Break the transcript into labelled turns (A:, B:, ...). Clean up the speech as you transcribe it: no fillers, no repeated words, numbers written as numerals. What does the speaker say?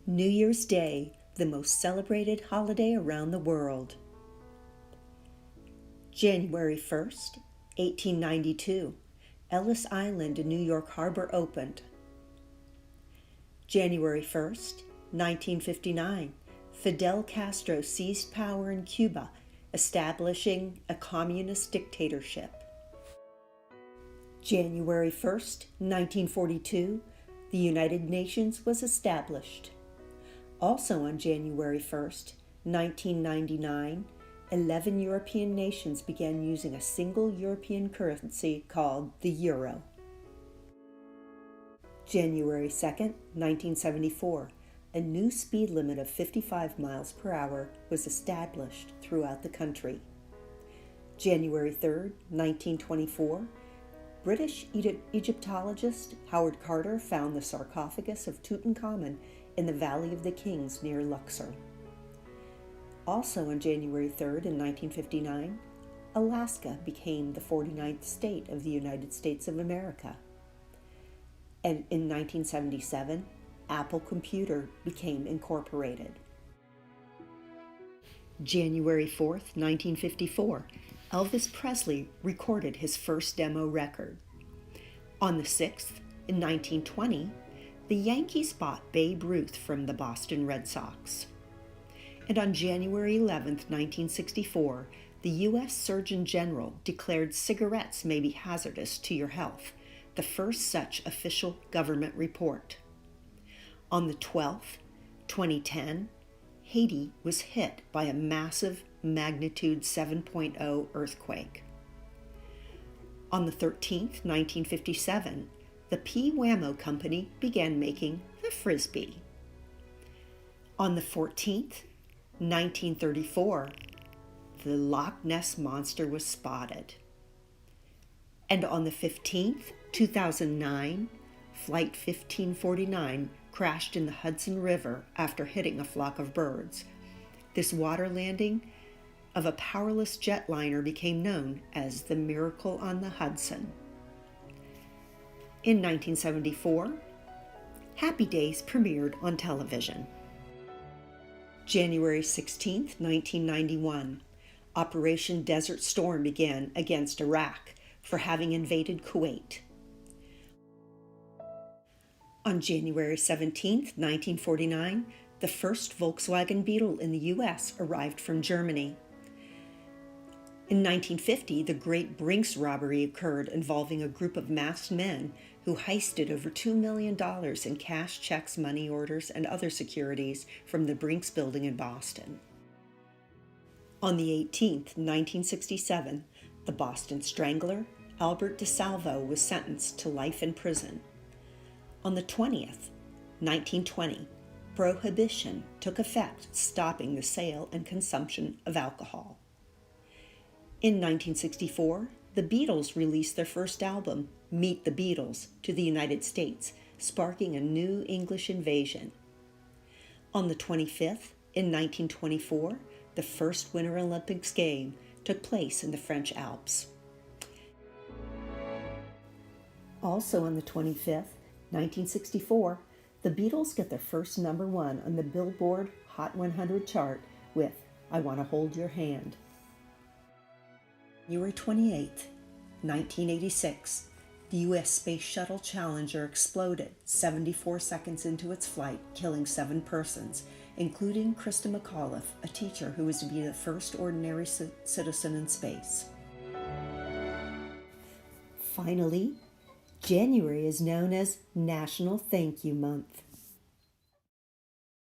A: New Year's Day, the most celebrated holiday around the world. January 1st, 1892, Ellis Island in New York Harbor opened. January 1st, 1959, Fidel Castro seized power in Cuba, establishing a communist dictatorship. January 1st, 1942, the United Nations was established. Also on January 1st, 1999, 11 European nations began using a single European currency called the euro. January 2nd, 1974, a new speed limit of 55 miles per hour was established throughout the country. January 3rd, 1924, British Egyptologist Howard Carter found the sarcophagus of Tutankhamun in the Valley of the Kings near Luxor. Also on January 3rd in 1959, Alaska became the 49th state of the United States of America. And in 1977, Apple Computer became incorporated. January 4th, 1954, Elvis Presley recorded his first demo record. On the 6th, in 1920, the Yankees bought Babe Ruth from the Boston Red Sox. And on January 11th, 1964, the U.S. Surgeon General declared cigarettes may be hazardous to your health, the first such official government report. On the 12th, 2010, Haiti was hit by a massive magnitude 7.0 earthquake. On the 13th, 1957, the P. Whammo Company began making the Frisbee. On the 14th, 1934, the Loch Ness Monster was spotted. And on the 15th, 2009, Flight 1549 crashed in the Hudson River after hitting a flock of birds. This water landing of a powerless jetliner became known as the Miracle on the Hudson. In 1974, Happy Days premiered on television. January 16, 1991, Operation Desert Storm began against Iraq for having invaded Kuwait. On January 17, 1949, the first Volkswagen Beetle in the U.S. arrived from Germany. In 1950, the Great Brinks robbery occurred involving a group of masked men who heisted over $2 million in cash, checks, money orders, and other securities from the Brinks building in Boston. On the 18th, 1967, the Boston Strangler, Albert DeSalvo, was sentenced to life in prison. On the 20th, 1920, Prohibition took effect, stopping the sale and consumption of alcohol. In 1964, the Beatles released their first album, Meet the Beatles, to the United States, sparking a new English invasion. On the 25th, in 1924, the first Winter Olympics game took place in the French Alps. Also on the 25th, 1964, the Beatles get their first number one on the Billboard Hot 100 chart with I Want to Hold Your Hand. January 28, 1986, the U.S. Space Shuttle Challenger exploded 74 seconds into its flight, killing 7 persons, including Krista McAuliffe, a teacher who was to be the first ordinary citizen in space. Finally, January is known as National Thank You Month.